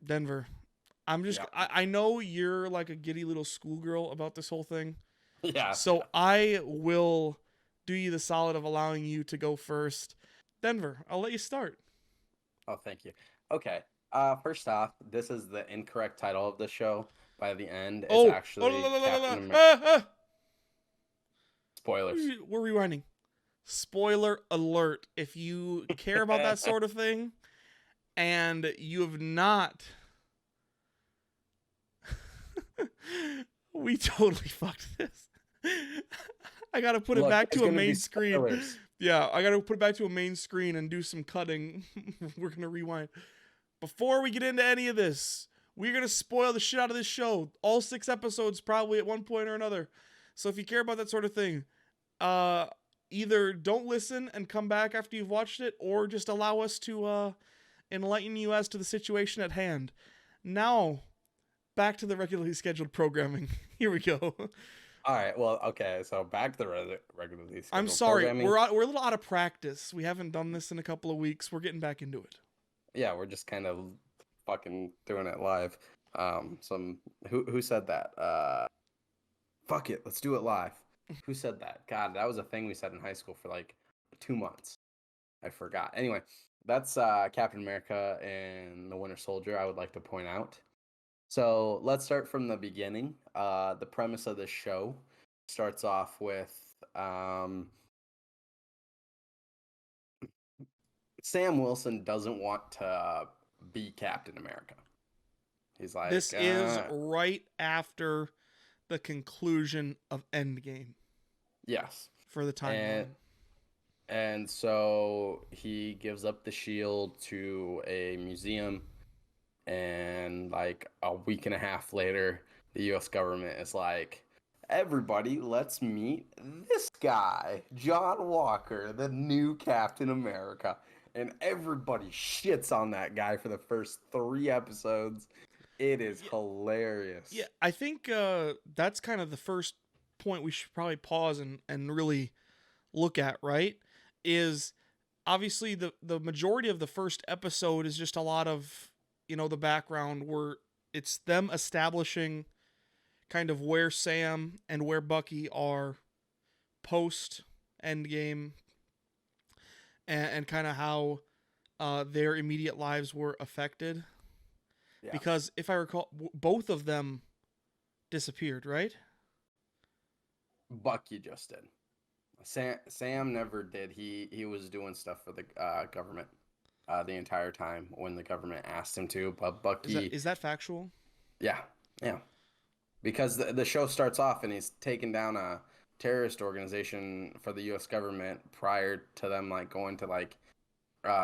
Denver. I know you're like a giddy little schoolgirl about this whole thing. Yeah. So I will do you the solid of allowing you to go first. Denver, I'll let you start. Oh, thank you. Okay. First off, this is the incorrect title of the show. By the end, it's actually Captain America. Spoilers. We're rewinding. Spoiler alert. If you care about that sort of thing and you have not... we totally fucked this. I gotta put it back to a main screen. Yeah, I gotta put it back to a main screen and do some cutting. We're gonna rewind. Before we get into any of this, we're gonna spoil the shit out of this show. All 6 episodes probably at one point or another. So if you care about that sort of thing, either don't listen and come back after you've watched it, or just allow us to enlighten you as to the situation at hand. Now, back to the regularly scheduled programming. Here we go. All right. Well, okay. So back to the regularly scheduled I'm sorry. programming. We're a little out of practice. We haven't done this in a couple of weeks. We're getting back into it. Yeah, we're just kind of fucking doing it live. Who said that? Fuck it, let's do it live. Who said that? God, that was a thing we said in high school for like 2 months. I forgot. Anyway, that's Captain America and the Winter Soldier, I would like to point out. So let's start from the beginning. The premise of this show starts off with Sam Wilson doesn't want to be Captain America. He's like, this is right after the conclusion of Endgame. Yes. For the timeline. And so he gives up the shield to a museum, and like a week and a half later, the U.S. government is like, everybody, let's meet this guy, John Walker, the new Captain America. And everybody shits on that guy for the first 3 episodes. It is hilarious. Yeah, I think that's kind of the first point we should probably pause and really look at, right? Is obviously the majority of the first episode is just a lot of, the background where it's them establishing kind of where Sam and where Bucky are post Endgame, and kind of how their immediate lives were affected. Yeah. Because if I recall, both of them disappeared, right? Bucky just did. Sam never did. He was doing stuff for the government the entire time when the government asked him to. But Bucky... Is that factual? Yeah. Because the show starts off and he's taken down a terrorist organization for the U.S. government prior to them like going to like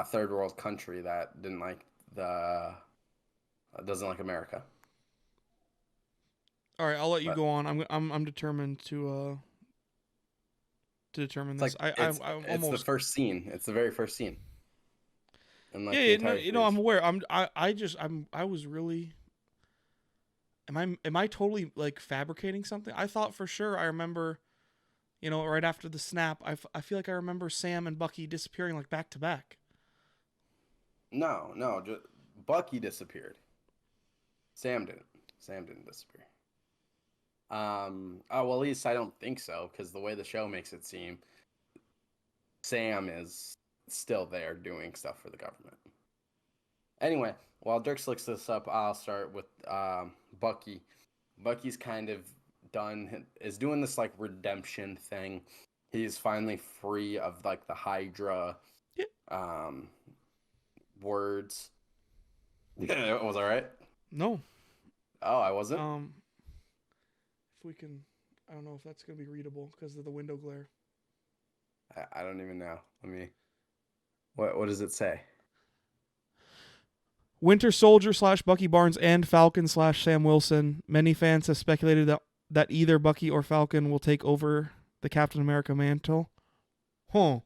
third world country that didn't like doesn't like America. All right, I'll let you go on. I'm determined to determine this. Like, it's the first scene. It's the very first scene. And like I'm aware. I was really. Am I totally like fabricating something? I thought for sure I remember, right after the snap. I feel like I remember Sam and Bucky disappearing like back to back. No, just Bucky disappeared. Sam didn't disappear. Well, at least I don't think so, because the way the show makes it seem, Sam is still there doing stuff for the government. Anyway, while Dierks looks this up, I'll start with Bucky. Bucky's kind of is doing this like redemption thing. He's finally free of like the Hydra words. Yeah, was all right? No. Oh, I wasn't? If we can... I don't know if that's going to be readable because of the window glare. I don't even know. Let me... What does it say? Winter Soldier / Bucky Barnes and Falcon / Sam Wilson. Many fans have speculated that either Bucky or Falcon will take over the Captain America mantle. Huh.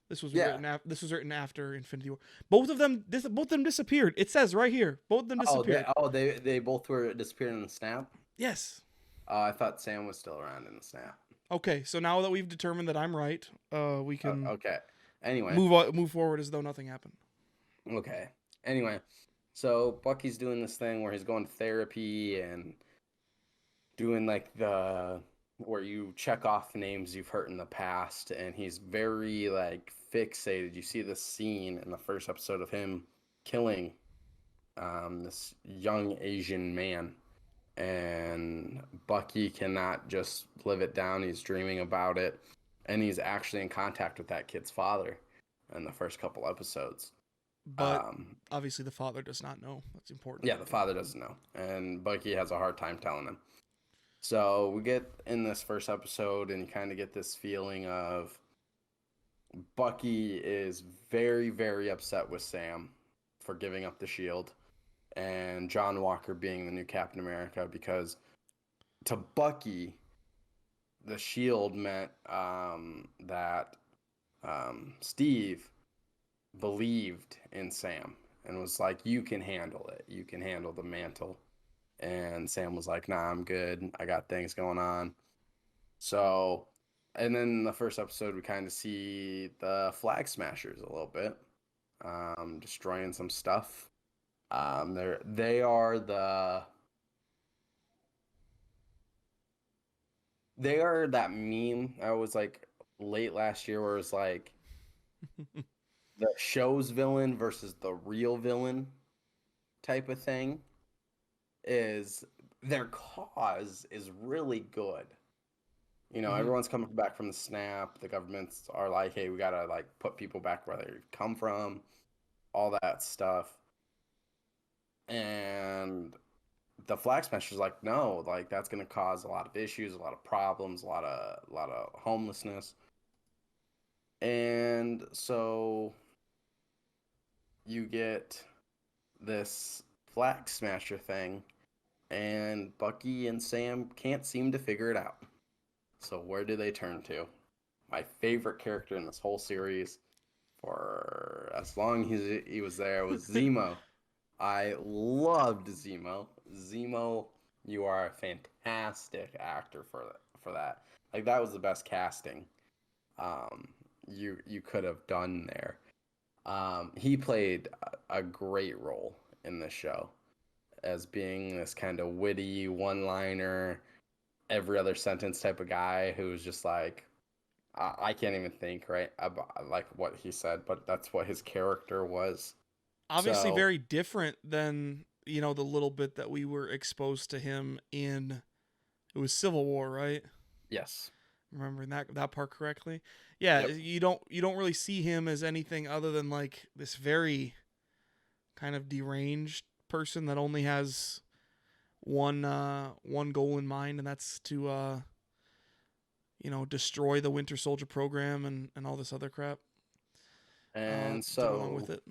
This was written after Infinity War. Both of them disappeared. It says right here. Both of them disappeared. They both were disappeared in the snap? Yes. I thought Sam was still around in the snap. Okay, so now that we've determined that I'm right, we can okay. Anyway, move forward as though nothing happened. Okay. Anyway, So Bucky's doing this thing where he's going to therapy and doing like the where you check off names you've hurt in the past, and he's very like fixated. You see this scene in the first episode of him killing this young Asian man, and Bucky cannot just live it down. He's dreaming about it, and he's actually in contact with that kid's father in the first couple episodes. But obviously the father does not know. That's important. Yeah, the father doesn't know, and Bucky has a hard time telling him. So we get in this first episode, and you kind of get this feeling of Bucky is very, very upset with Sam for giving up the shield, and John Walker being the new Captain America, because to Bucky, the shield meant that Steve believed in Sam and was like, you can handle it. You can handle the mantle. And Sam was like, nah, I'm good. I got things going on. So, and then in the first episode, we kind of see the Flag Smashers a little bit, destroying some stuff. They are that meme I was like late last year where it was like the show's villain versus the real villain type of thing. Is their cause is really good. You know, everyone's coming back from the snap. The governments are like, hey, we gotta like put people back where they come from, all that stuff. And the Flag Smashers like, no, like that's gonna cause a lot of issues, a lot of problems, a lot of homelessness. And so you get this Flag Smasher thing, and Bucky and Sam can't seem to figure it out. So where do they turn to? My favorite character in this whole series, for as long as he was there, was Zemo. I loved Zemo. Zemo, you are a fantastic actor for that. Like that was the best casting you could have done there. He played a great role in the show as being this kind of witty one-liner, every other sentence type of guy who's just like, I can't even think right about like what he said, but that's what his character was. Obviously, So very different than the little bit that we were exposed to him in. It was Civil War, right? yes, Remembering that part correctly. Yeah, yep. you don't really see him as anything other than like this very kind of deranged person that only has one goal in mind, and that's to destroy the Winter Soldier program and all this other crap. And To go along so with it.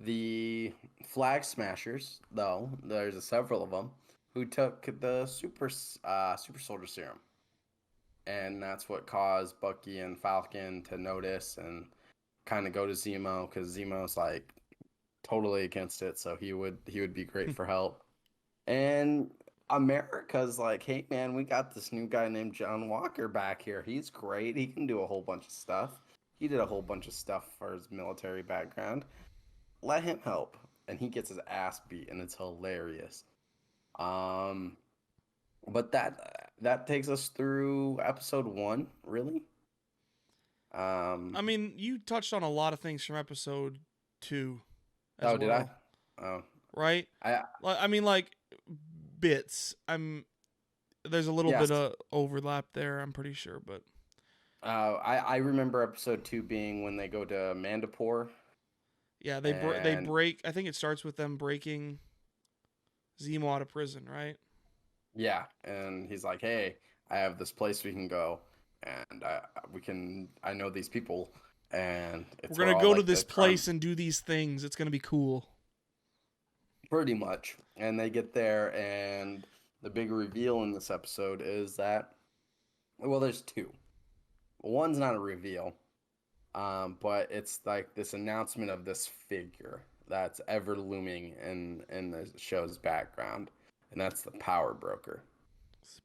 the Flag Smashers, though, there's several of them who took the super soldier serum, and that's what caused Bucky and Falcon to notice and kind of go to Zemo, because Zemo's like totally against it, so he would be great for help. And America's like, hey man, we got this new guy named John Walker back here. He's great. He can do a whole bunch of stuff. He did a whole bunch of stuff for his military background. Let him help. And he gets his ass beat, and it's hilarious. But that takes us through episode 1, really. I mean, you touched on a lot of things from episode 2 as Oh, well. did I? Oh, right? I mean, like bits. There's a little bit of overlap there, I'm pretty sure, but I remember episode 2 being when they go to Mandapore. Yeah, they break. I think it starts with them breaking Zemo out of prison, right? Yeah, and he's like, "Hey, I have this place we can go, and I know these people, and we're gonna go to this place and do these things. It's gonna be cool." Pretty much, and they get there, and the big reveal in this episode is that, well, there's two. One's not a reveal, but it's like this announcement of this figure that's ever looming in the show's background, and that's the Power Broker.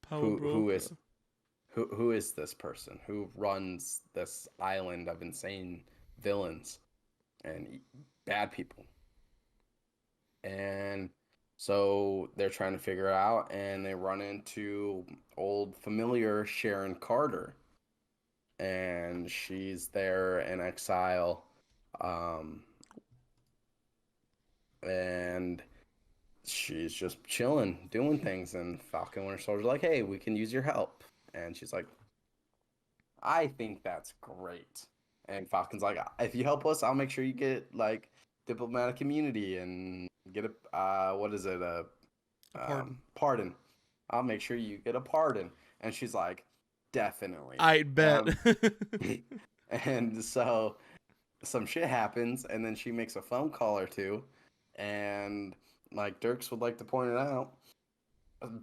Who is this person who runs this island of insane villains and bad people? And so they're trying to figure it out, and they run into old familiar Sharon Carter, and she's there in exile. Um, and she's just chilling, doing things, and Falcon Winter Soldier's like, "Hey, we can use your help." And she's like, "I think that's great." And Falcon's like, "If you help us, I'll make sure you get like diplomatic immunity and get a what is it, a Pardon. pardon. I'll make sure you get a pardon." And she's like, "Definitely." I bet. And so some shit happens, and then she makes a phone call or two, and like Dirks would like to point it out,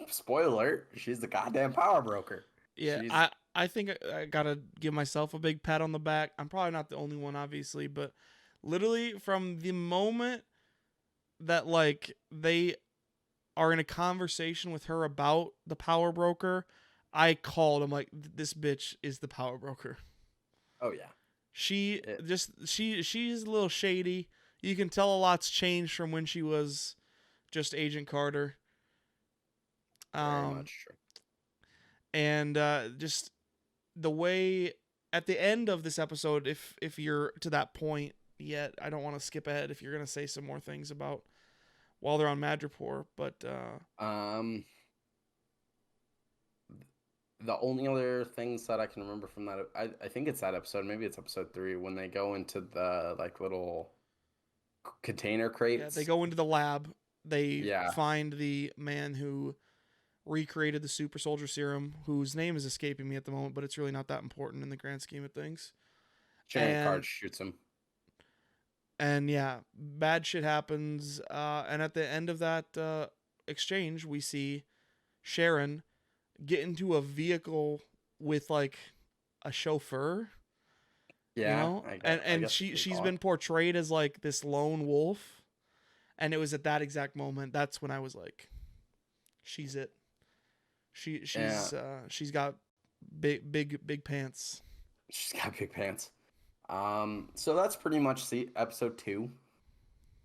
spoiler alert, she's the goddamn power broker. Yeah, She's I think I gotta give myself a big pat on the back. I'm probably not the only one, obviously, but literally from the moment that like they are in a conversation with her about the power broker, I called. I'm like, this bitch is the power broker. oh yeah, She's a little shady. You can tell a lot's changed from when she was just Agent Carter. very much true. And just the way at the end of this episode, if you're to that point yet, I don't want to skip ahead if you're gonna say some more things about while they're on Madripoor, but The only other things that I can remember from that, I think it's that episode, maybe it's episode 3, when they go into the like little container yeah, crates. they go into the lab. They Yeah. find the man who recreated the super soldier serum, whose name is escaping me at the moment, but it's really not that important in the grand scheme of things. Sharon Card shoots him. And yeah, bad shit happens. And at the end of that exchange, we see Sharon get into a vehicle with like a chauffeur. Yeah, You know? And she's been portrayed as like this lone wolf. And it was at that exact moment, that's when I was like, she's it. She's got big pants. She's got big pants. So that's pretty much episode 2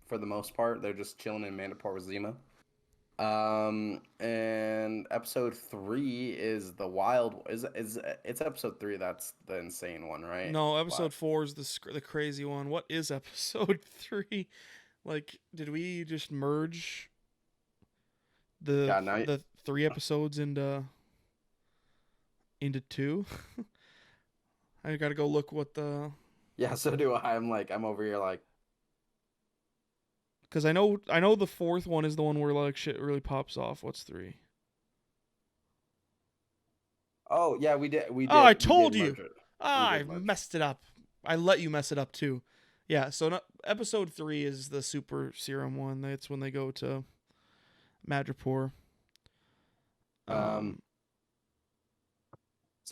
for the most part. They're just chilling in Mandapur with Zima. And episode 3 is the wild. It's episode 3 that's the insane one, right? No, episode 4 is the crazy one. What is episode 3? Like, did we just merge the 3 episodes into 2? I gotta go look what the. Yeah, so do I. I'm over here like. Because I know the 4th one is the one where like shit really pops off. What's 3? Oh yeah, we did. Oh, I told you. I messed it up. I let you mess it up too. Yeah. So episode 3 is the super serum one. That's when they go to Madripoor. So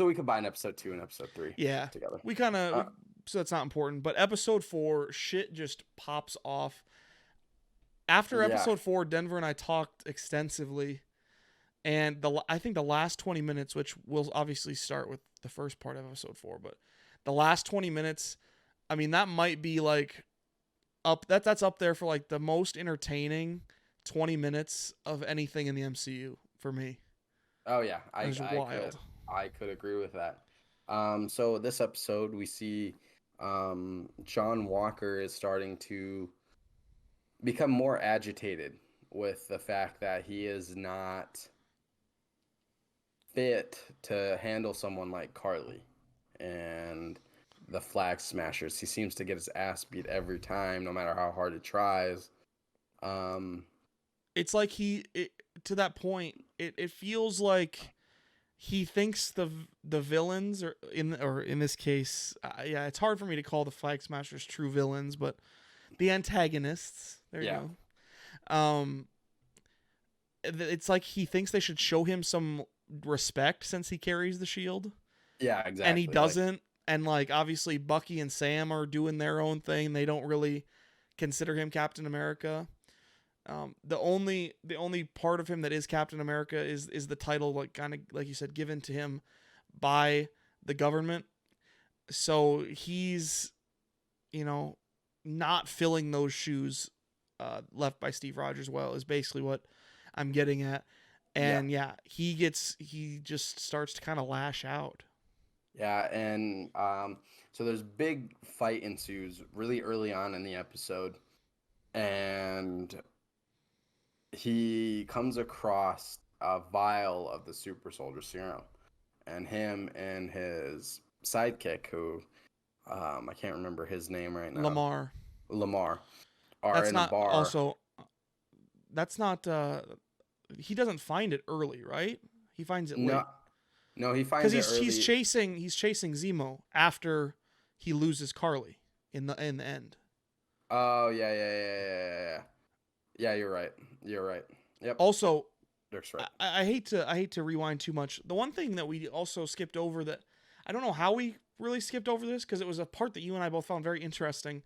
we combine episode 2 and episode 3. Yeah. Together. We kind of. So that's not important. But episode 4, shit just pops off. After episode 4, Denver and I talked extensively, and I think the last 20 minutes, which will obviously start with the first part of episode 4, but the last 20 minutes, I mean, that might be like that's up there for like the most entertaining 20 minutes of anything in the MCU for me. Oh yeah, I could agree with that. So this episode we see John Walker is starting to become more agitated with the fact that he is not fit to handle someone like Carly and the Flag Smashers. He seems to get his ass beat every time, no matter how hard he tries. It's like to that point, it feels like he thinks the villains or in this case, it's hard for me to call the Flag Smashers true villains, but the antagonists. There you go. It's like he thinks they should show him some respect since he carries the shield. Yeah, exactly. And he doesn't. And like obviously Bucky and Sam are doing their own thing. They don't really consider him Captain America. The only part of him that is Captain America is the title, like kind of like you said, given to him by the government. So he's, not filling those shoes left by Steve Rogers well is basically what I'm getting at. And he just starts to kind of lash out. Yeah, and so there's big fight ensues really early on in the episode, and he comes across a vial of the super soldier serum, and him and his sidekick, who I can't remember his name right now, Lamar, are That's in a not bar. also. That's not. He doesn't find it early, right? He finds it late. No, he finds it early. He's chasing Zemo after he loses Carly in the end. Oh yeah. Yeah, you're right. Yep. Also, Dirk's right. I hate to rewind too much. The one thing that we also skipped over that I don't know how we really skipped over this because it was a part that you and I both found very interesting.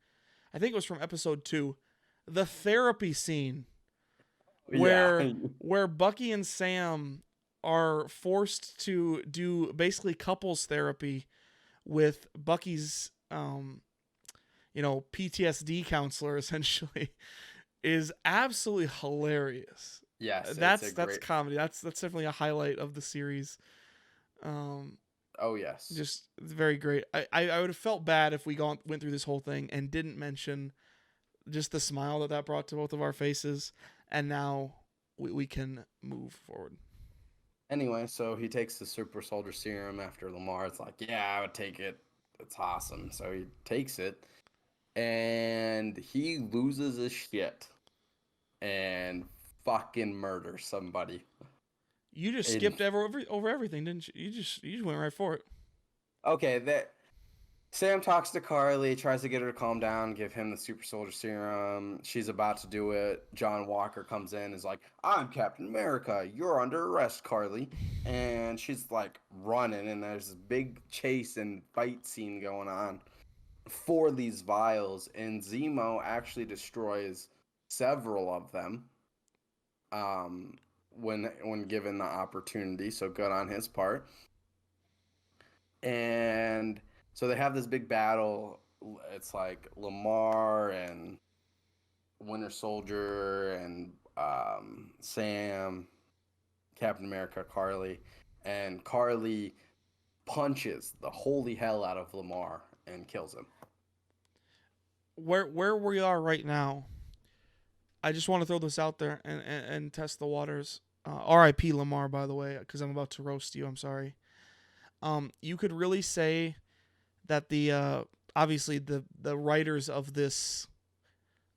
I think it was from episode 2, the therapy scene where Bucky and Sam are forced to do basically couples therapy with Bucky's PTSD counselor essentially is absolutely hilarious. Yes, that's comedy. That's definitely a highlight of the series. Oh yes, just very great. I would have felt bad if we went through this whole thing and didn't mention just the smile that brought to both of our faces, and now we can move forward. Anyway, so he takes the super soldier serum after Lamar. It's like, yeah, I would take it. It's awesome. So he takes it, and he loses his shit and fucking murders somebody. You just skipped over everything, didn't you? You just went right for it. Okay, Sam talks to Carly, tries to get her to calm down, give him the super soldier serum. She's about to do it. John Walker comes in, is like, I'm Captain America. You're under arrest, Carly. And she's like running, and there's this big chase and fight scene going on for these vials. And Zemo actually destroys several of them when given the opportunity. So good on his part. And so they have this big battle. It's like Lamar and Winter Soldier and Sam, Captain America, Carly. And Carly punches the holy hell out of Lamar and kills him. Where we are right now, I just want to throw this out there and test the waters. R.I.P. Lamar, by the way, because I'm about to roast you. I'm sorry. You could really say that the obviously the writers of this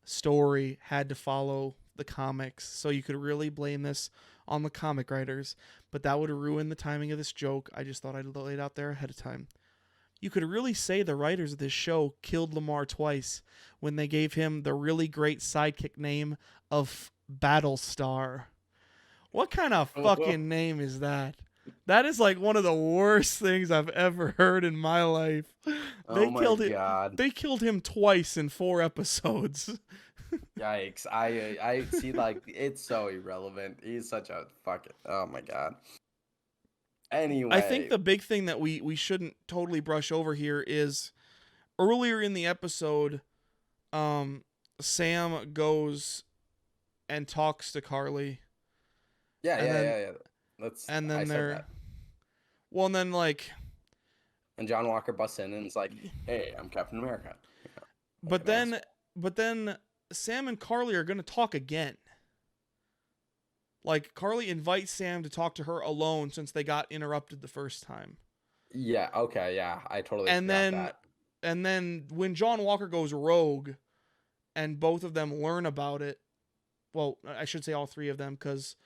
story had to follow the comics, so you could really blame this on the comic writers, but that would ruin the timing of this joke. I just thought I'd lay it out there ahead of time. You could really say the writers of this show killed Lamar twice when they gave him the really great sidekick name of Battlestar. What kind of fucking name is that? That is like one of the worst things I've ever heard in my life. God. They killed him twice in 4 episodes. Yikes. I see, like, it's so irrelevant. He's such a fucking, oh my God. Anyway. I think the big thing that we shouldn't totally brush over here is earlier in the episode, Sam goes and talks to Carly. Yeah. And then like, and John Walker busts in and is like, "Hey, I'm Captain America." But then Sam and Carly are gonna talk again. Like, Carly invites Sam to talk to her alone since they got interrupted the first time. Yeah. Okay. Yeah. I totally. That. And then when John Walker goes rogue, and both of them learn about it. Well, I should say all 3 of them, because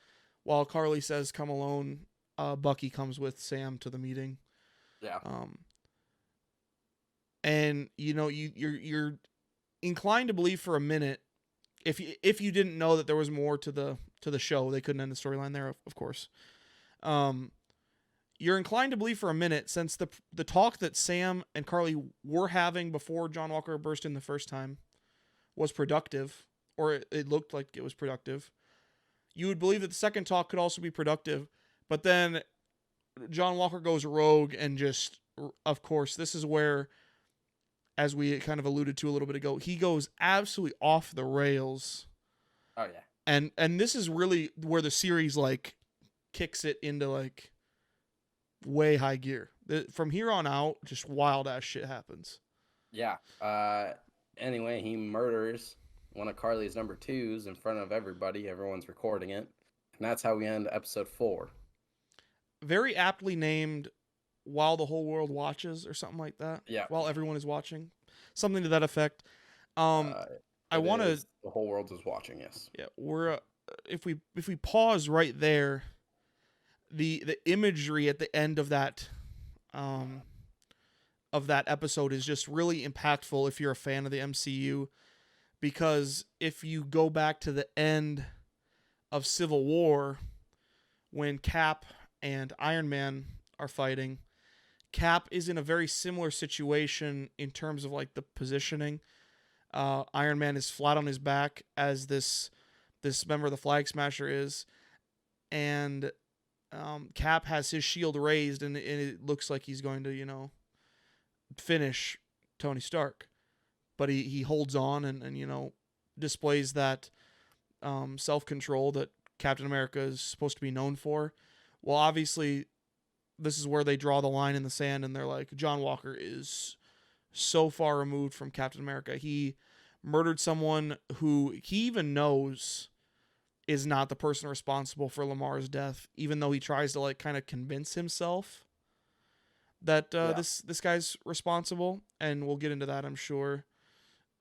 while Carly says come alone, Bucky comes with Sam to the meeting. Yeah. And you're inclined to believe for a minute, if you didn't know that there was more to the show, they couldn't end the storyline there, of course. You're inclined to believe for a minute, since the talk that Sam and Carly were having before John Walker burst in the first time was productive, or it looked like it was productive. You would believe that the second talk could also be productive, but then John Walker goes rogue and just, of course, this is where, as we kind of alluded to a little bit ago, he goes absolutely off the rails Oh yeah. And this is really where the series like kicks it into like way high gear. From here on out, just wild ass shit happens. Yeah. Anyway, he murders one of Carly's number twos in front of everybody. Everyone's recording it. And that's how we end episode 4. Very aptly named While the Whole World Watches or something like that. Yeah. While everyone is watching. Something to that effect. I want to The whole world is watching, yes. Yeah, we're if we pause right there, the imagery at the end of that episode is just really impactful if you're a fan of the MCU, because if you go back to the end of Civil War when Cap and Iron Man are fighting, Cap is in a very similar situation in terms of like the positioning. Iron Man is flat on his back as this member of the Flag Smasher is, and Cap has his shield raised, and it looks like he's going to, finish Tony Stark, but he holds on and displays that self-control that Captain America is supposed to be known for. Well, obviously, this is where they draw the line in the sand, and they're like, John Walker is so far removed from Captain America. He murdered someone who he even knows is not the person responsible for Lamar's death, even though he tries to like kind of convince himself that this guy's responsible, and we'll get into that, I'm sure,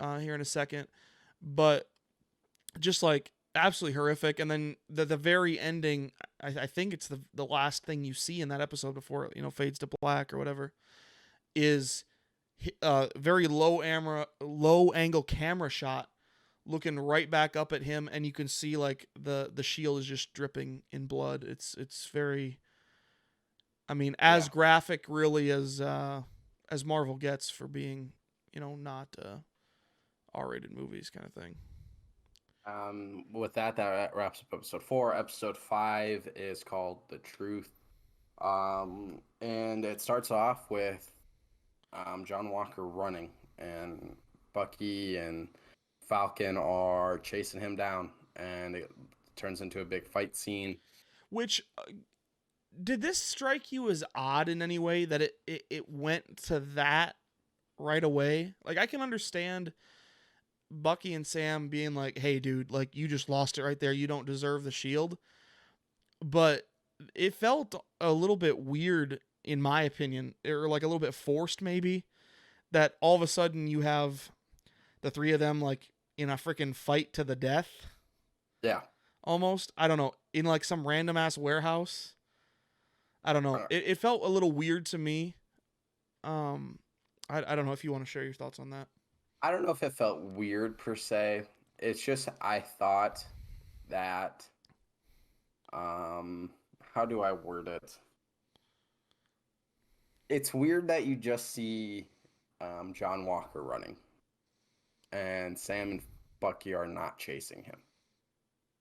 here in a second. But just like absolutely horrific. And then the very ending, I think it's the last thing you see in that episode before it fades to black or whatever, is very low angle camera shot looking right back up at him, and you can see like the shield is just dripping in blood. It's very, as graphic really as Marvel gets for being not R-rated movies kind of thing. With that wraps up episode 4. Episode 5 is called The Truth. And it starts off with John Walker running, and Bucky and Falcon are chasing him down, and it turns into a big fight scene. Which, did this strike you as odd in any way that it went to that right away? Like, I can understand Bucky and Sam being like, hey, dude, like, you just lost it right there. You don't deserve the shield. But it felt a little bit weird, in my opinion, or like a little bit forced maybe, that all of a sudden you have the three of them like in a freaking fight to the death. Yeah. Almost. I don't know. In like some random ass warehouse. I don't know. It felt a little weird to me. I don't know if you want to share your thoughts on that. I don't know if it felt weird per se. It's just I thought that how do I word it? It's weird that you just see John Walker running, and Sam and Bucky are not chasing him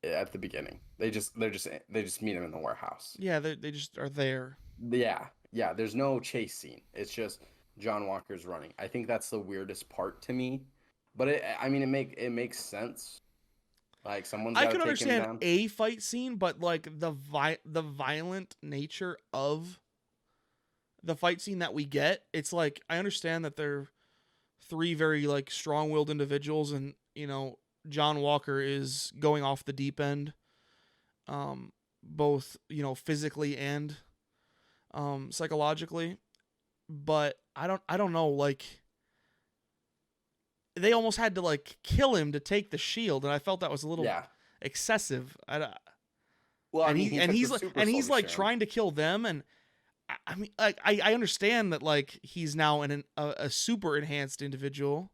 at the beginning. They just meet him in the warehouse. Yeah, they just are there. Yeah. There's no chase scene. It's just John Walker's running. I think that's the weirdest part to me, but it makes sense. Like someone's got to take him down. I can understand a fight scene, but like the violent nature of the fight scene that we get, it's like I understand that they're three very like strong-willed individuals, and John Walker is going off the deep end, both physically and psychologically. But I don't know, like they almost had to like kill him to take the shield, and I felt that was a little excessive. He's like trying to kill them, and I understand that like he's now a super enhanced individual,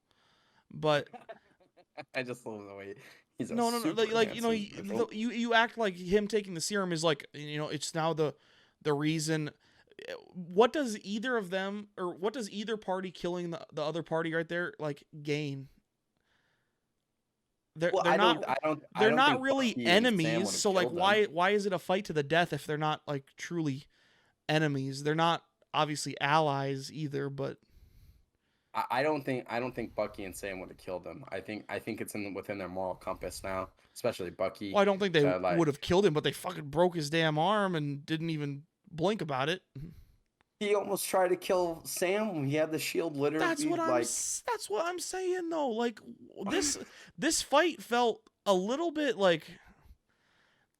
but I just love the way he's no like you act like him taking the serum is like it's now the reason. What does either of them, or what does either party killing the other party right there like gain? They're not really enemies, so like why is it a fight to the death if they're not like truly enemies? They're not obviously allies either, but I don't think Bucky and Sam would have killed them. I think it's within their moral compass now especially Bucky. Well, I don't think they To, like, would have killed him, but they fucking broke his damn arm and didn't even blink about it. he almost tried to kill Sam when he had the shield literally like. That's what I'm saying though. Like this fight felt a little bit like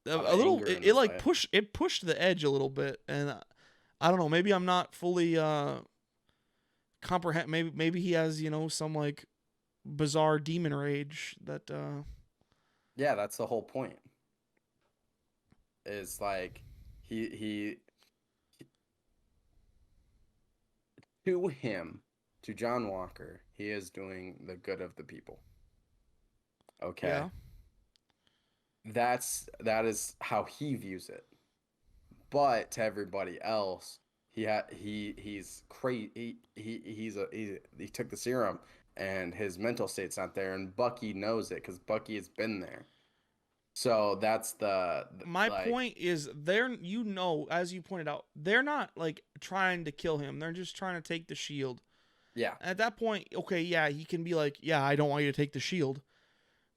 a little it like pushed the edge a little bit, and I don't know, maybe I'm not fully comprehend. Maybe he has, you know, some like bizarre demon rage that Yeah, that's the whole point. Is like he to him, to John Walker, he is doing the good of the people. Okay. Yeah. That is how he views it. But to everybody else, he's crazy. He took the serum and his mental state's not there, and Bucky knows it because Bucky has been there. So that's my point is, they're, you know, as you pointed out, they're not like trying to kill him. They're just trying to take the shield. Yeah. At that point, okay, yeah, he can be like, yeah, I don't want you to take the shield.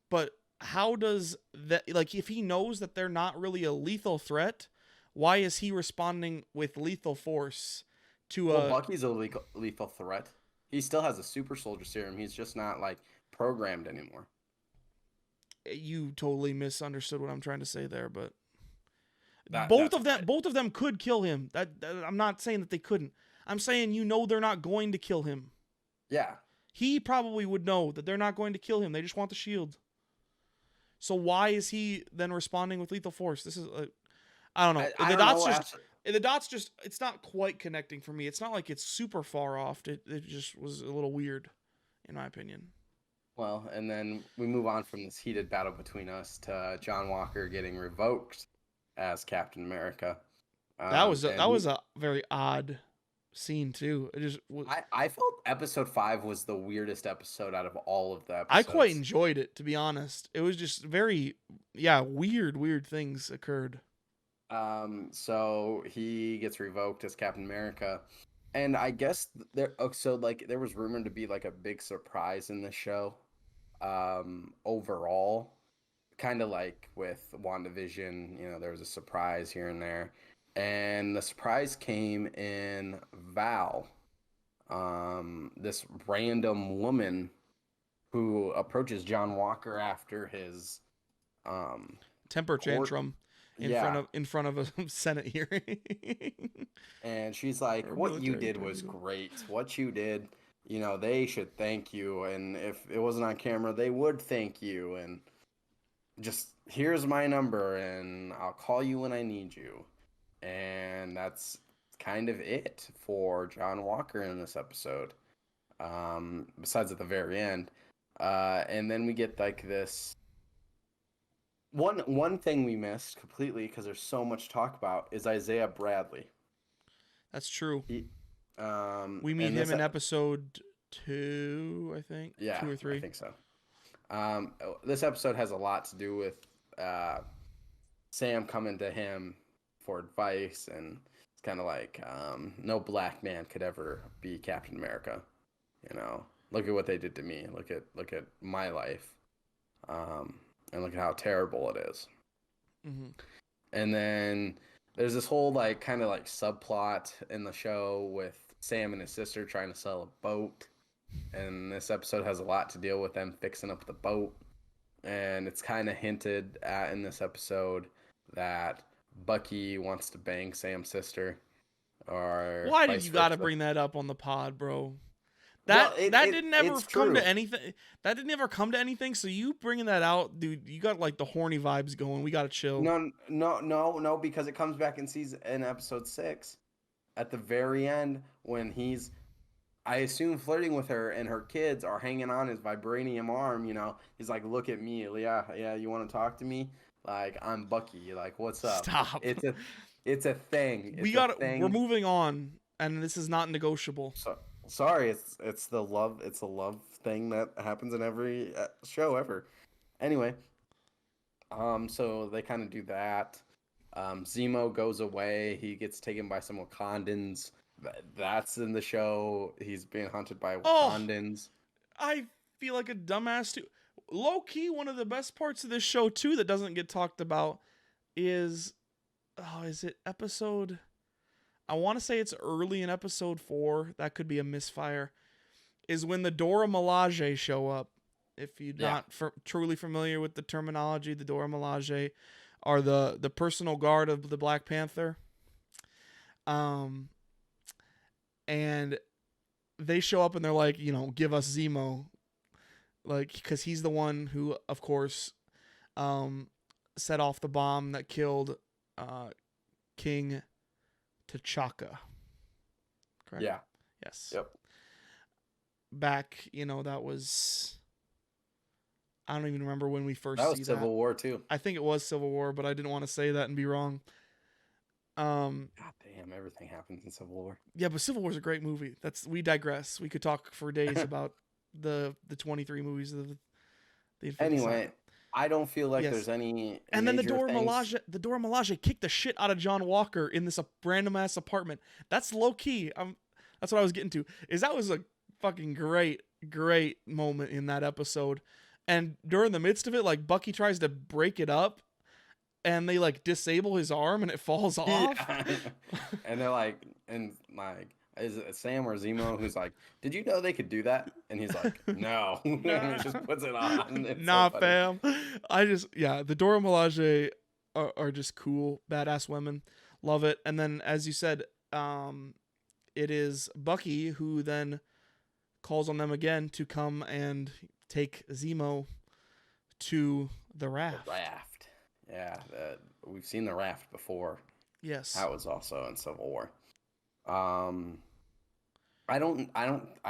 But how does that, like, if he knows that they're not really a lethal threat, why is he responding with lethal force to Well, Bucky's a lethal threat. He still has a super soldier serum. He's just not like programmed anymore. You totally misunderstood what I'm trying to say there, but Both of them could kill him. That I'm not saying that they couldn't. I'm saying, you know, they're not going to kill him. Yeah. He probably would know that they're not going to kill him. They just want the shield. So why is he then responding with lethal force? This is I don't know. The dots just it's not quite connecting for me. It's not like it's super far off. It just was a little weird, in my opinion. Well, and then we move on from this heated battle between us to John Walker getting revoked as Captain America. That was a very odd scene too. It just I felt episode 5 was the weirdest episode out of all of the episodes. I quite enjoyed it, to be honest. It was just very weird things occurred. So he gets revoked as Captain America. And I guess there was rumored to be like a big surprise in the show. Overall, kind of like with WandaVision, you know, there was a surprise here and there. And the surprise came in Val, this random woman who approaches John Walker after his temper tantrum in front of a Senate hearing. And she's like, "What you did was great. What you did, you know, they should thank you. And if it wasn't on camera, they would thank you. And just here's my number, and I'll call you when I need you." And that's kind of it for John Walker in this episode. Besides at the very end. And then we get like this. One thing we missed completely because there's so much to talk about is Isaiah Bradley. That's true. We meet and him in episode 2, I think. Yeah, 2 or 3. I think so. This episode has a lot to do with Sam coming to him for advice, and it's kind of like no black man could ever be Captain America. You know, look at what they did to me. Look at my life, and look at how terrible it is. Mm-hmm. And then there's this whole like kind of like subplot in the show with Sam and his sister trying to sell a boat. And this episode has a lot to deal with them fixing up the boat. And it's kind of hinted at in this episode that Bucky wants to bang Sam's sister. Or why did you got to bring that up on the pod, bro? That didn't ever come to anything. That didn't ever come to anything. So you bringing that out, dude, you got like the horny vibes going. We got to chill. No, because it comes back in episode 6 at the very end when he's, I assume, flirting with her, and her kids are hanging on his vibranium arm. You know, he's like, "Look at me, yeah. You want to talk to me? Like, I'm Bucky. Like, what's up?" Stop. It's a thing. We're moving on, and this is not negotiable. Sorry, it's the love. It's a love thing that happens in every show ever. Anyway, so they kind of do that. Zemo goes away. He gets taken by some Wakandans. That's in the show. He's being hunted by Wakandans. I feel like a dumbass too. Low key, one of the best parts of this show too that doesn't get talked about is, is it episode? I want to say it's early in episode 4. That could be a misfire. Is when the Dora Milaje show up. If you're not truly familiar with the terminology, the Dora Milaje are the personal guard of the Black Panther. And they show up and they're like, give us Zemo. Like, because he's the one who, of course, set off the bomb that killed King T'Chaka. Correct? Yeah. Yes. Yep. Back, that was... I don't even remember when we first That was Civil War, too. I think it was Civil War, but I didn't want to say that and be wrong. God damn, everything happens in Civil War. Yeah, but Civil War's a great movie. We digress. We could talk for days about the 23 movies of the Infinity Anyway, I don't feel like there's any. And then the Dora Milaje kicked the shit out of John Walker in this random ass apartment. That's low key. That's what I was getting to. That was a fucking great moment in that episode. And during the midst of it, like, Bucky tries to break it up, and they like disable his arm, and it falls off. Yeah. And they're like, is it Sam or Zemo who's like, did you know they could do that? And he's like, no. And he just puts it on. It's nah, so fam. The Dora Milaje are just cool, badass women. Love it. And then, as you said, it is Bucky who then calls on them again to come and take Zemo to the raft. The raft. Yeah, we've seen the raft before. Yes. That was also in Civil War. I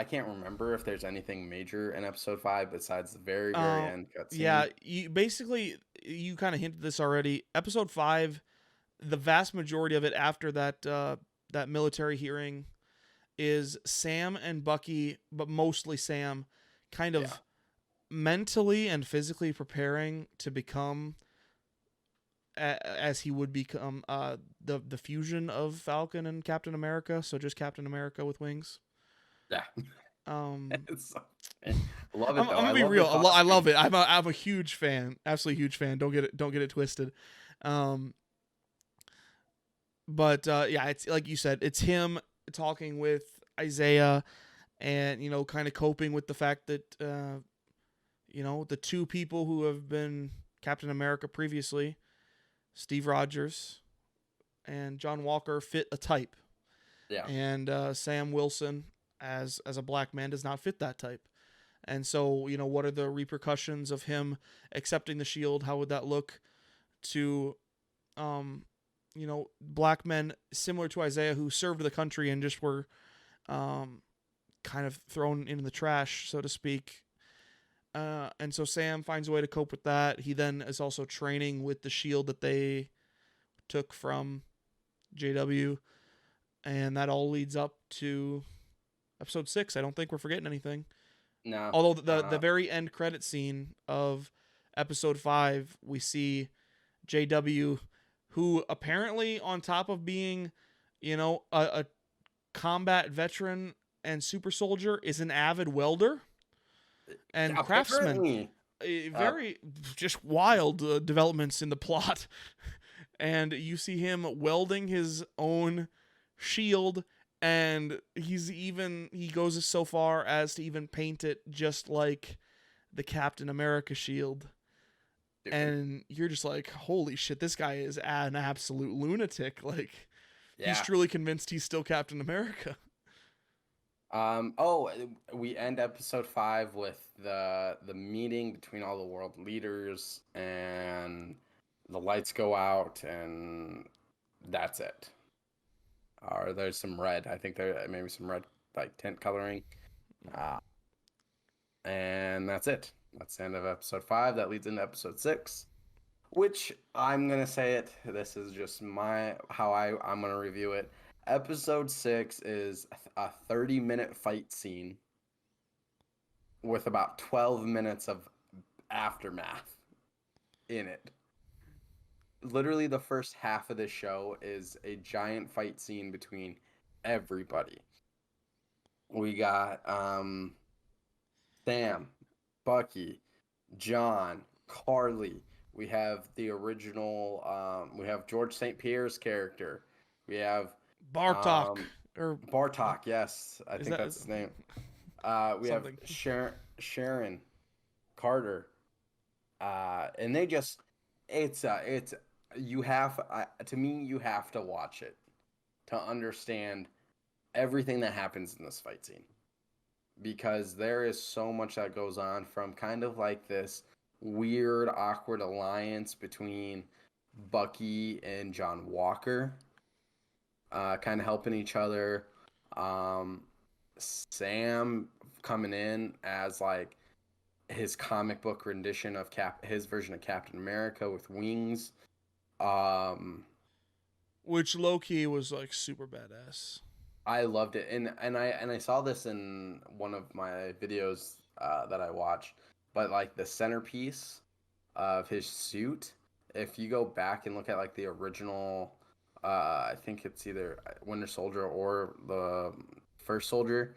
can't remember if there's anything major in episode 5 besides the very end cutscene. Yeah, you kind of hinted this already. Episode 5, the vast majority of it after that military hearing is Sam and Bucky, but mostly Sam, kind of mentally and physically preparing to become, as he would become, the fusion of Falcon and Captain America. So just Captain America with wings. Yeah. Love it. Though. I'm gonna be real. I love it. I'm a huge fan. Absolutely huge fan. Don't get it twisted. But it's like you said. It's him talking with Isaiah, and kind of coping with the fact that the two people who have been Captain America previously, Steve Rogers and John Walker, fit a type. Yeah. And Sam Wilson, as a black man, does not fit that type. And so, what are the repercussions of him accepting the shield? How would that look to, black men similar to Isaiah who served the country and just were kind of thrown into the trash, so to speak. And so Sam finds a way to cope with that. He then is also training with the shield that they took from JW. And that all leads up to episode 6. I don't think we're forgetting anything. No. Although the very end credit scene of episode 5, we see JW, who apparently, on top of being, a combat veteran and super soldier, is an avid welder and craftsman. Very just wild developments in the plot. And you see him welding his own shield, and he goes so far as to even paint it just like the Captain America shield. Dude. And you're just like, holy shit, this guy is an absolute lunatic. Like, he's truly convinced he's still Captain America. We end episode 5 with the meeting between all the world leaders, and the lights go out, and that's it. Or there's some red. I think there maybe some red, like, tint coloring. And that's it. That's the end of episode 5. That leads into episode 6, which I'm going to say it. This is just I'm going to review it. Episode 6 is a 30-minute fight scene with about 12 minutes of aftermath in it. Literally, the first half of the show is a giant fight scene between everybody. We got Sam, Bucky, John, Carly. We have the original. We have George St. Pierre's character. We have Bartok, um, or Bartok. Yes, I is think that that's his name. We have something? Sharon Carter. And they just it's you have to me you have to watch it to understand everything that happens in this fight scene, because there is so much that goes on, from kind of like this weird awkward alliance between Bucky and John Walker, kind of helping each other. um Sam coming in as like his comic book rendition of his version of Captain America with wings. Um, Which low key was like super badass. I loved it, and I saw this in one of my videos that I watched. But like the centerpiece of his suit, if you go back and look at like the original, I think it's either Winter Soldier or the First Soldier,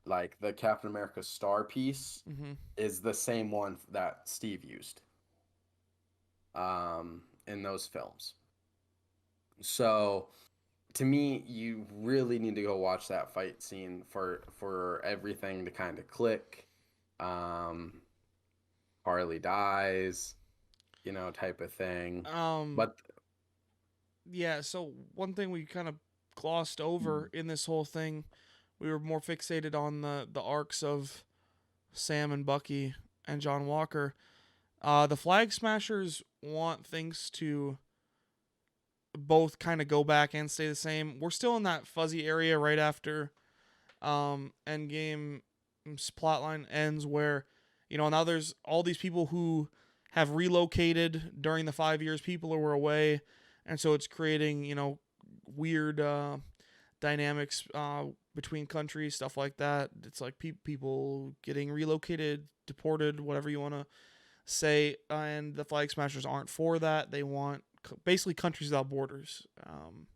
like the Captain America star piece Mm-hmm. is the same one that Steve used in those films. So to me, you really need to go watch that fight scene for everything to kind of click. Um, Harley dies, type of thing. Um, But yeah. So one thing we kind of glossed over in this whole thing, we were more fixated on the arcs of Sam and Bucky and John Walker. The Flag Smashers want things to both kind of go back and stay the same. We're still in that fuzzy area right after Endgame's plotline ends, where now there's all these people who have relocated during the 5 years people were away, and so it's creating weird dynamics between countries, stuff like that. It's like people getting relocated, deported, whatever you want to say, and the Flag Smashers aren't for that. They want basically countries without borders.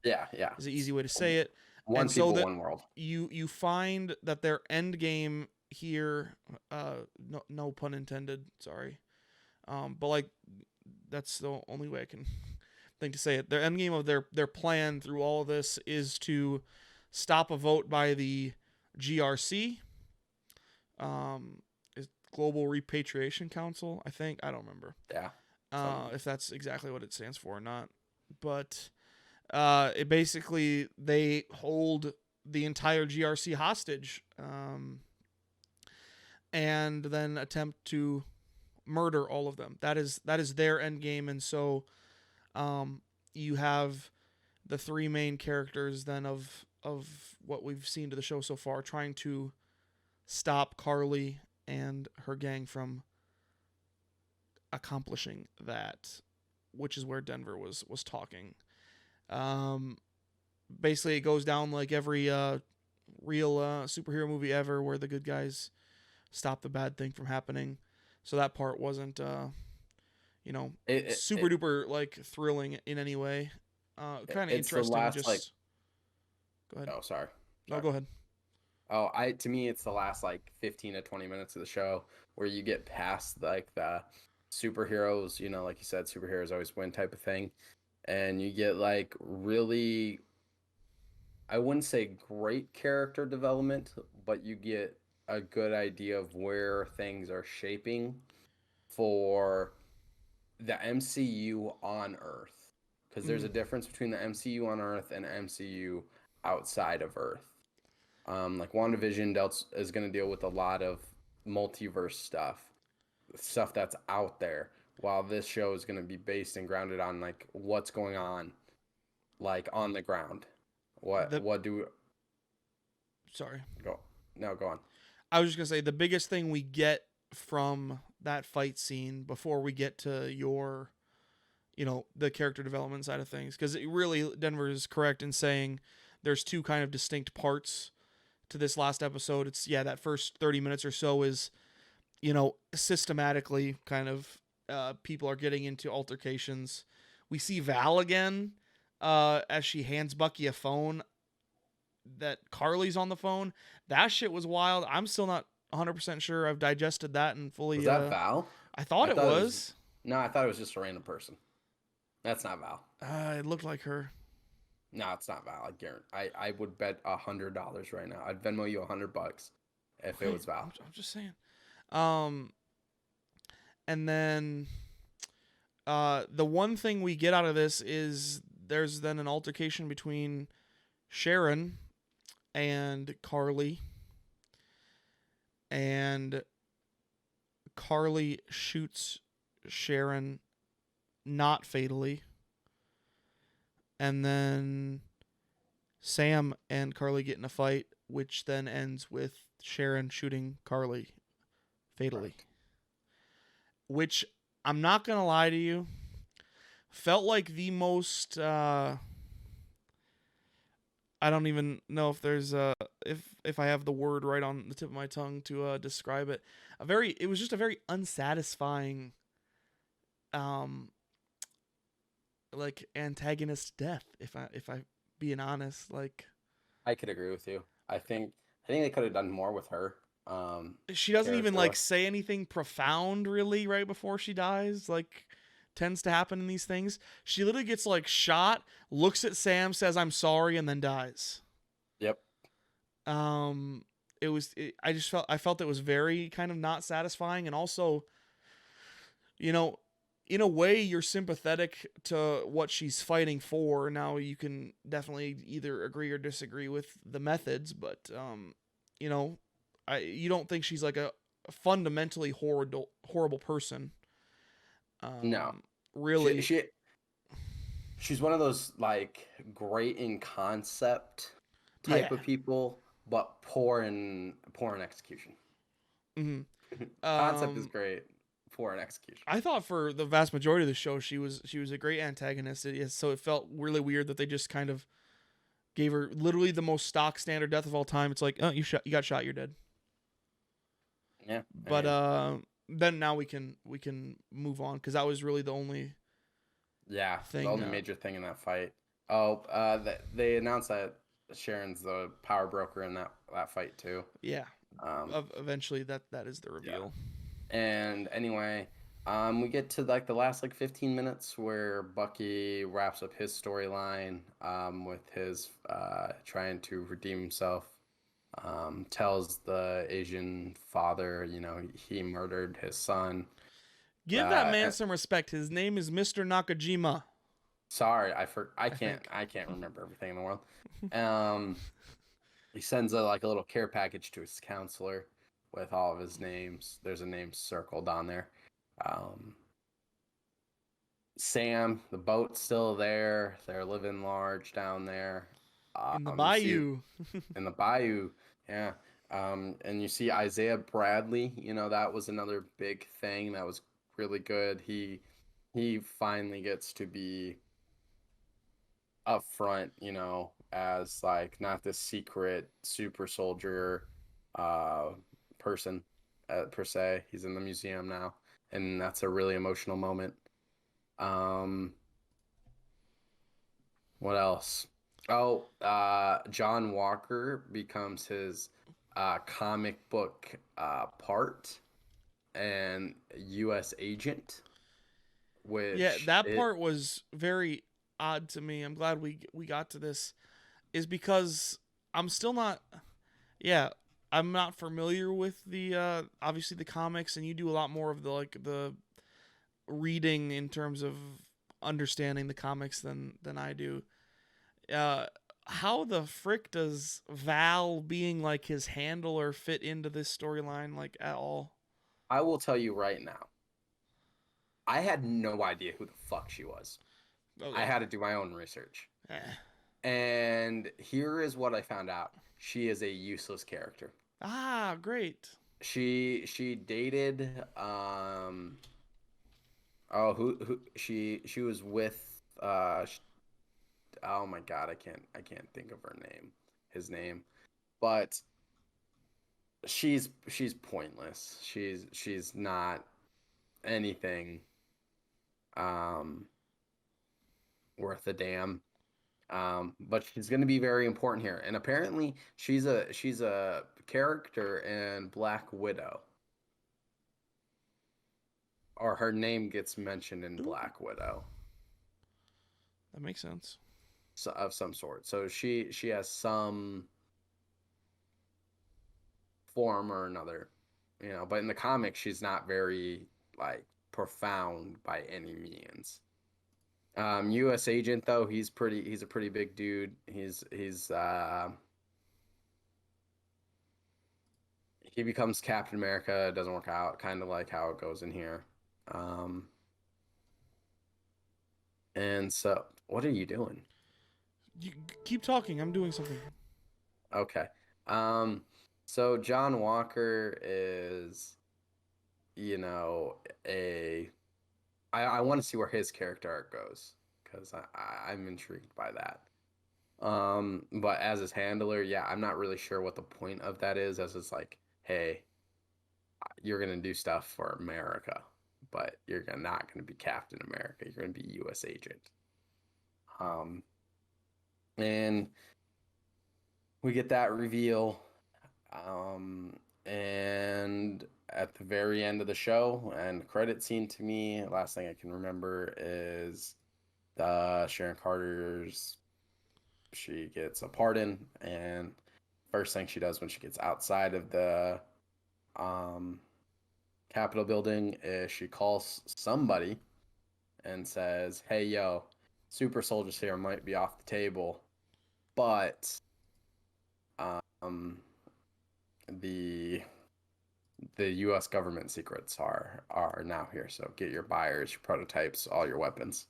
yeah, Is an easy way to say it. one And so people, that one world. you find that their end game here, no pun intended, sorry, but like that's the only way I can think to say it. Their end game of their plan through all of this is to stop a vote by the GRC, is Global Repatriation Council, I think. I don't remember. Yeah. If that's exactly what it stands for or not, but it basically they hold the entire GRC hostage, and then attempt to murder all of them. That is their end game, and so you have the three main characters then of what we've seen to the show so far trying to stop Carly and her gang from accomplishing that, which is where Denver was talking. Basically, it goes down like every real superhero movie ever, where the good guys stop the bad thing from happening. So that part wasn't, super duper like thrilling in any way. Kind of interesting. Last, just like, go ahead. Oh, sorry. No, go ahead. Oh, to me, it's the last like 15 to 20 minutes of the show where you get past like the superheroes, like you said, superheroes always win type of thing. And you get like really, I wouldn't say great character development, but you get a good idea of where things are shaping for the MCU on Earth. Because there's a difference between the MCU on Earth and MCU outside of Earth. Like WandaVision is going to deal with a lot of multiverse stuff that's out there, while this show is going to be based and grounded on like what's going on, like on the ground. Sorry. Go on. I was just gonna say the biggest thing we get from that fight scene before we get to your, the character development side of things, because really Denver is correct in saying there's two kind of distinct parts to this last episode. It's that first 30 minutes or so is, systematically kind of people are getting into altercations. We see Val again as she hands Bucky a phone that Carly's on the phone. That shit was wild. I'm still not 100% sure I've digested that and fully. Was that Val? I thought I it thought it was was. no, I thought it was just a random person. That's not Val. It looked like her. No, it's not Val. I guarantee. I would bet $100 right now. I'd Venmo you $100 if it Okay, was Val. I'm just saying. Um, and then the one thing we get out of this is there's then an altercation between Sharon and Carly, and Carly shoots Sharon not fatally, and then Sam and Carly get in a fight, which then ends with Sharon shooting Carly fatally. Right. Which, I'm not gonna lie to you, felt like the most I don't even know if there's if I have the word right on the tip of my tongue to describe it. It was just a very unsatisfying um like antagonist death, if I being honest. Like, I could agree with you. I think they could have done more with her. she doesn't even Character like wise. say anything profound really right before she dies, like tends to happen in these things. She literally gets like shot, looks at Sam, says I'm sorry, and then dies. Yep. um I felt it was very kind of not satisfying, and also, you know, in a way you're sympathetic to what she's fighting for. Now you can definitely either agree or disagree with the methods, but you know, you don't think she's like a fundamentally horrible person. No. She, Really. she she's one of those like great in concept type Yeah. of people, but poor in execution. hmm Concept is um great, poor in execution. I thought for the vast majority of the show she was a great antagonist. So it felt really weird that they just kind of gave her literally the most stock standard death of all time. It's like, oh, you got shot, you're dead. Yeah. I But mean, then now we can move on, because that was really the only yeah, the thing. only major thing in that fight. Oh, they announced that Sharon's the power broker in that fight too. Yeah. Um, Eventually that is the yeah. reveal. And anyway, we get to like the last like 15 minutes where Bucky wraps up his storyline with his trying to redeem himself. Tells the Asian father, he murdered his son. Give that man some respect. His name is Mr. Nakajima, Sorry, I I can't think. I can't remember everything in the world. Um, he sends like a little care package to his counselor with all of his names. There's a name circled on there. Um, Sam, the boat's still there. They're living large down there. In the You see bayou. in the bayou, yeah. And you see Isaiah Bradley. That was another big thing that was really good. He finally gets to be up front, as like not this secret super soldier uh person per se. He's in the museum now, and that's a really emotional moment. Um, what else? Oh, John Walker becomes his comic book part and U.S. agent, Yeah, which that it part was very odd to me. I'm glad we got to this, is because I'm still not. Yeah, I'm not familiar with the obviously the comics, and you do a lot more of the reading in terms of understanding the comics than I do. Uh, how the frick does Val being like his handler fit into this storyline, like, at all? I will tell you right now, I had no idea who the fuck she was. I Okay. had to do my own research. Eh. And here is what I found out. She is a useless character. Ah, great. She dated who she was with oh my god, I can't think of her name, his name. But she's pointless. She's not anything um worth a damn. But she's going to be very important here, and apparently she's a character in Black Widow. or her name gets mentioned in Ooh, Black Widow. that makes sense. So, of some sort. So she has some form or another, but in the comics she's not very like profound by any means. US agent though, he's a pretty big dude. He becomes Captain America, it doesn't work out, kind of like how it goes in here. Um and so what are you doing? You keep talking. I'm doing something. Okay. Um, so John Walker is, you know, a I want to see where his character arc goes because I'm intrigued by that. But as his handler, yeah, I'm not really sure what the point of that is, as it's like, hey, you're gonna do stuff for America, but not gonna be Captain America. You're gonna be U.S. agent. Um, and we get that reveal. And at the very end of the show and credit scene to me, last thing I can remember is Sharon Carter's, she gets a pardon, and first thing she does when she gets outside of the um, Capitol building is she calls somebody and says, hey, yo, super soldiers here might be off the table, but um, the U.S. government secrets are now here. So get your buyers, your prototypes, all your weapons.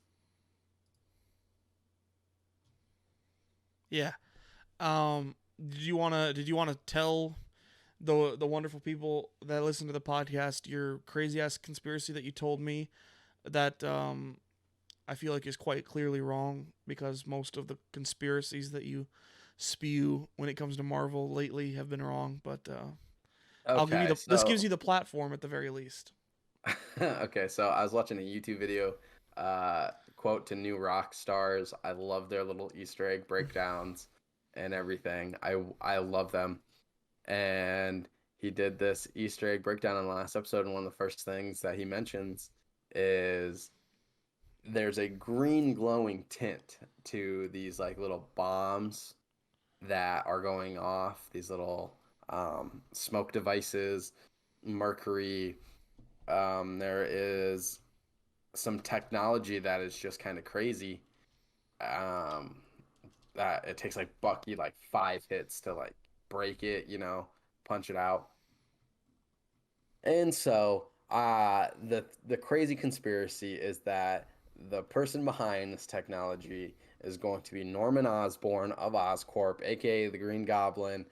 Yeah. Did you wanna tell the wonderful people that listen to the podcast your crazy ass conspiracy that you told me that I feel like is quite clearly wrong because most of the conspiracies that you spew when it comes to Marvel lately have been wrong, but I'll give you Okay, this gives so you the platform at the very least. okay, so I was watching a YouTube video, quote to new rock stars. I love their little Easter egg breakdowns and everything. I love them. And he did this Easter egg breakdown in the last episode, and one of the first things that he mentions is there's a green glowing tint to these like little bombs that are going off, these little smoke devices, mercury. There is some technology that is just kind of crazy. Um, that it takes like Bucky like 5 hits to like break it, punch it out. And so, the crazy conspiracy is that the person behind this technology is going to be Norman Osborn of Oscorp, aka the Green Goblin.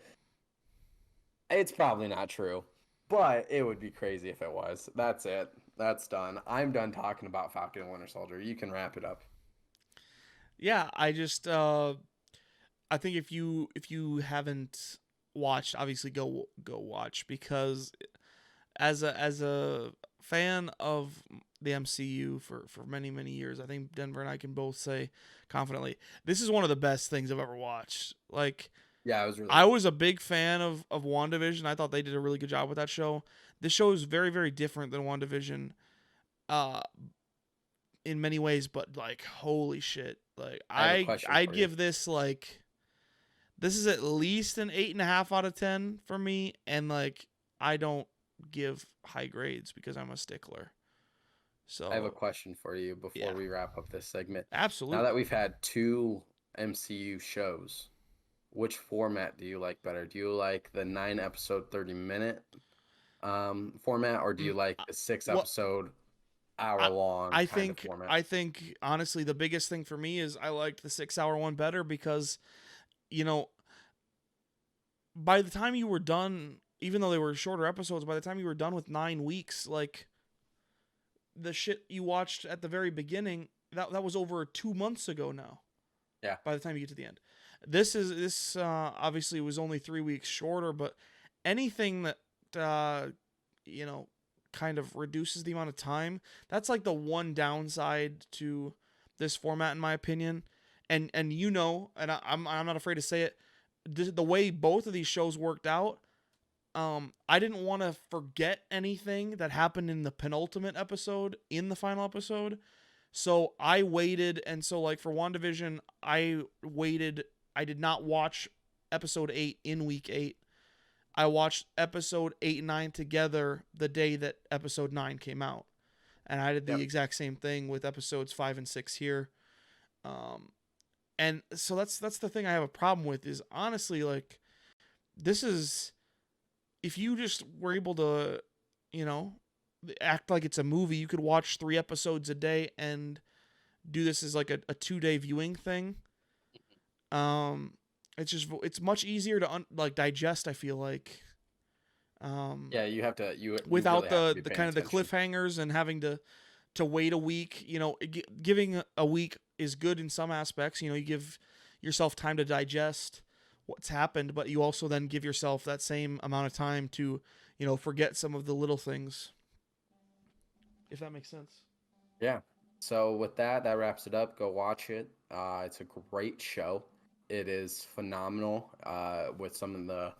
It's probably not true, but it would be crazy if it was. That's it. That's done. I'm done talking about Falcon and Winter Soldier. You can wrap it up. Yeah, I think if you haven't watched, obviously go watch because as a fan of the MCU for many years, I think Denver and I can both say confidently this is one of the best things I've ever watched. Like Yeah, it was really I good. was a big fan of WandaVision. I thought they did a really good job with that show. This show is very different than WandaVision uh in many ways, but like holy shit. Like I have a question I'd for you. give this like this is at least an 8.5 out of 10 for me, and like I don't give high grades because I'm a stickler. I have a So question for you before yeah, we wrap up this segment. Now that absolutely. we've had two MCU shows, which format do you like better? Do you like the 9 episode, 30 minute format, or do you Mm, like the six What episode, hour I long I kind of think format? I think honestly the biggest thing for me is I liked the 6 hour one better because you know by the time you were done, even though they were shorter episodes, by the time you were done with 9 weeks, like the shit you watched at the very beginning, that was over 2 months ago now. Yeah. By the time you get to the end, this obviously was only 3 weeks shorter, but anything that uh, you know kind of reduces the amount of time, that's like the one downside to this format, in my opinion. And and I'm not afraid to say it. The way both of these shows worked out, I didn't want to forget anything that happened in the penultimate episode in the final episode. So I waited, and so like for WandaVision, I waited. I did not watch episode 8 in week 8. I watched episode 8 and 9 together the day that episode 9 came out. And I did the Yep. exact same thing with episodes 5 and 6 here. And so that's the thing I have a problem with is honestly like this is if you just were able to, you know, act like it's a movie, you could watch 3 episodes a day and do this as like a 2-day viewing thing. It's much easier to like digest, I feel like. Yeah, you have to. You Without really have to be the paying kind of the attention. cliffhangers and having to wait a week. You know, giving a week is good in some aspects. You know, you give yourself time to digest what's happened, but you also then give yourself that same amount of time to, you know, forget some of the little things. If that makes sense. Yeah. So with that wraps it up. Go watch it. It's a great show. It is phenomenal. With some of the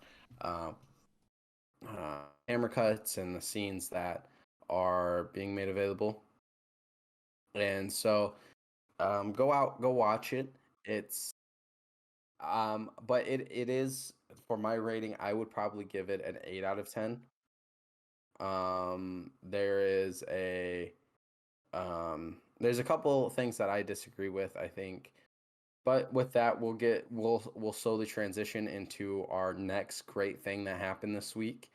camera cuts and the scenes that are being made available. And so, go watch it. It's but it is for my rating. I would probably give it an 8 out of 10. There's a couple things that I disagree with, I think, but with that we'll slowly transition into our next great thing that happened this week.